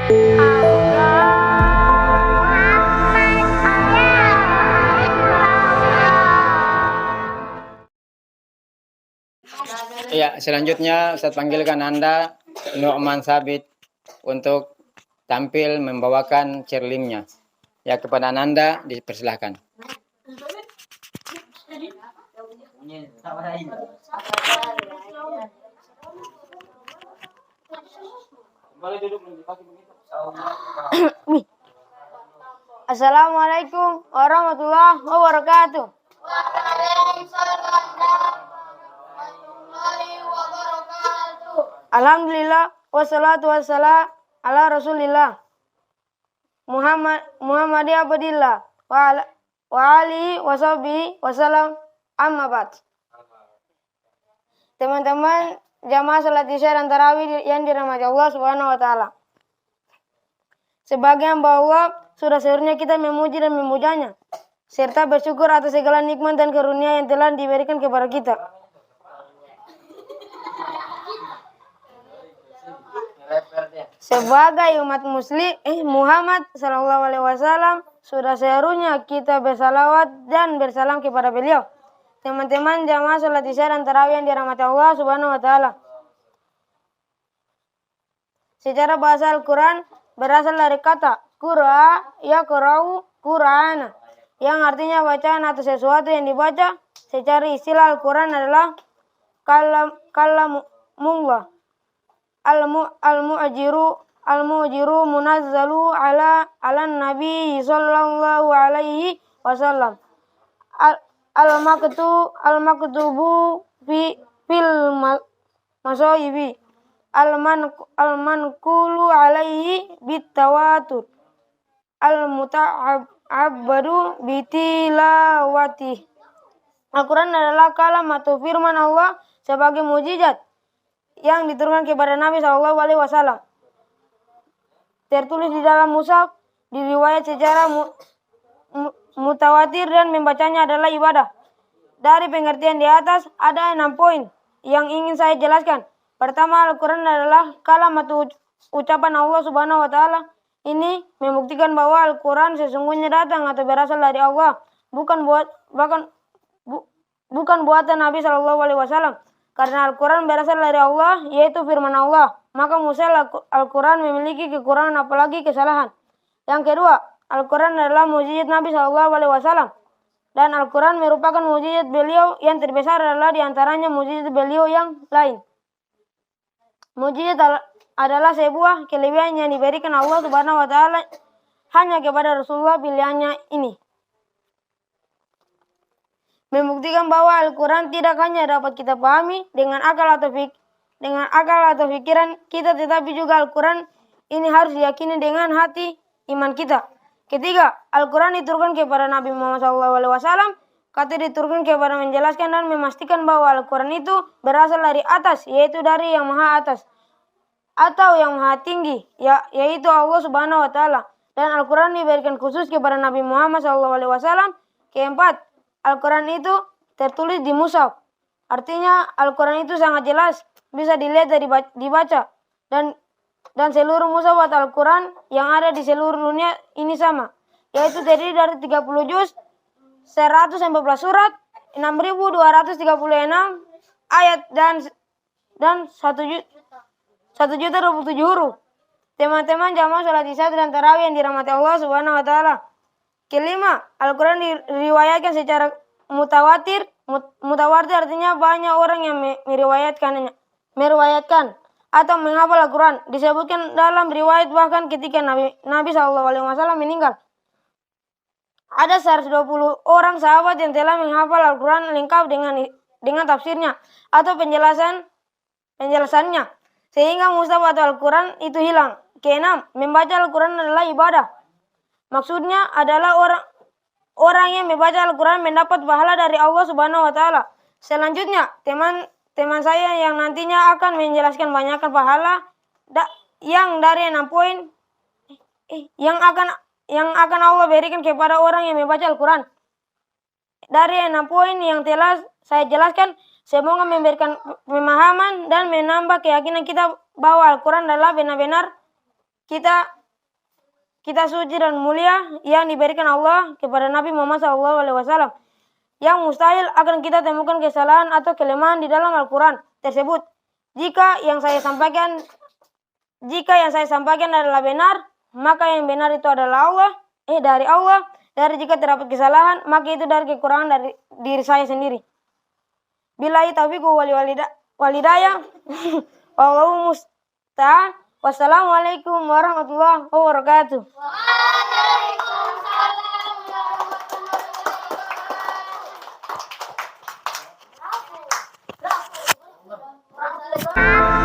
Ya, selanjutnya saya panggilkan Anda Nu'man Sabit untuk tampil membawakan cerlimnya. Ya, kepada Anda dipersilahkan. Assalamualaikum warahmatullahi wabarakatuh. Alhamdulillah wassalatu wassalam ala Rasulillah Muhammad Abdillah wa alihi washabihi wasallam, amma ba'd. Teman-teman jamaah salat Isya dan tarawih yang dirahmati Allah Subhanahu wa taala. Sebagai hamba Allah, sudah seharusnya kita memuji dan memujanya serta bersyukur atas segala nikmat dan karunia yang telah diberikan kepada kita. Sebagai umat muslim Muhammad sallallahu alaihi wasallam, sudah seharusnya kita bersalawat dan bersalam kepada beliau. Teman-teman jamaah salat Isya dan tarawih yang dirahmati Allah Subhanahu wa taala. Secara bahasa Al-Qur'an berasal dari kata qura'a yaqra'u qur'ana, yang artinya bacaan atau sesuatu yang dibaca. Secara istilah Al-Qur'an adalah kalamullah. Al-mu'jiru munazzalu ala nabi sallallahu alaihi wasallam. Al-maktubu fil masoibi. Al-manqulu alaihi bitawatur. Al-muta'abbadu bitilawati. Al-Quran adalah kalam atau firman Allah sebagai mujizat yang diturunkan kepada Nabi SAW. Tertulis di dalam mushaf, diriwayat secara mutawatir, dan membacanya adalah ibadah. Dari pengertian di atas ada 6 poin yang ingin saya jelaskan. Pertama, Al-Quran adalah kalam atau ucapan Allah Subhanahu wa taala. Ini membuktikan bahwa Al-Quran sesungguhnya datang atau berasal dari Allah, bukan buatan Nabi SAW. Karena Al-Quran berasal dari Allah, yaitu firman Allah, maka mustahil Al-Quran memiliki kekurangan apalagi kesalahan. Yang kedua, Al-Quran adalah mukjizat Nabi SAW, dan Al-Quran merupakan mukjizat beliau yang terbesar adalah diantaranya mukjizat beliau yang lain. Mukjizat adalah sebuah kelebihan yang diberikan Allah Subhanahu wa taala hanya kepada Rasulullah pilihannya ini. Membuktikan bahwa Al-Quran tidak hanya dapat kita pahami dengan akal atau pikiran kita, tetapi juga Al-Quran ini harus diyakini dengan hati iman kita. Ketiga, Al-Quran diturunkan kepada Nabi Muhammad SAW. Kata diturunkan kepada menjelaskan dan memastikan bahwa Al-Quran itu berasal dari atas, yaitu dari yang maha atas atau yang maha tinggi, yaitu Allah Subhanahu wa taala. Dan Al-Quran diberikan khusus kepada Nabi Muhammad SAW. Keempat, Al-Quran itu tertulis di mushaf. Artinya Al-Quran itu sangat jelas, bisa dilihat dari dibaca. Dan seluruh mushaf atau Al-Quran yang ada di seluruh dunia ini sama, yaitu terdiri dari 30 juz, 114 surat, 6.236 ayat dan 1.027 huruf. Teman-teman jamaah salat Isya dan tarawih yang dirahmati Allah Subhanahu wa taala. Kelima, Al-Quran diriwayatkan secara mutawatir. Mutawatir artinya banyak orang yang meriwayatkan atau menghafal Al-Quran. Disebutkan dalam riwayat bahkan ketika Nabi SAW meninggal, ada 120 orang sahabat yang telah menghafal Al-Quran lengkap dengan tafsirnya atau penjelasannya, sehingga mushaf atau Al-Quran itu hilang. Keenam, membaca Al-Quran adalah ibadah. Maksudnya adalah orang yang membaca Al-Quran mendapat pahala dari Allah Subhanahu wa taala. Selanjutnya, teman saya yang nantinya akan menjelaskan banyakkan pahala yang dari 6 poin yang akan Allah berikan kepada orang yang membaca Al-Quran. Dari 6 poin yang telah saya jelaskan, semoga memberikan pemahaman dan menambah keyakinan kita bahwa Al-Quran adalah benar-benar kita suci dan mulia yang diberikan Allah kepada Nabi Muhammad SAW. Yang mustahil akan kita temukan kesalahan atau kelemahan di dalam Al-Quran tersebut. Jika yang saya sampaikan adalah benar, maka yang benar itu adalah dari Allah. Dari jika terdapat kesalahan, maka itu dari kekurangan dari diri saya sendiri. Billahi taufiq walidayah. Wallahu musta'an. Wassalamualaikum warahmatullahi wabarakatuh. Waalaikumsalam.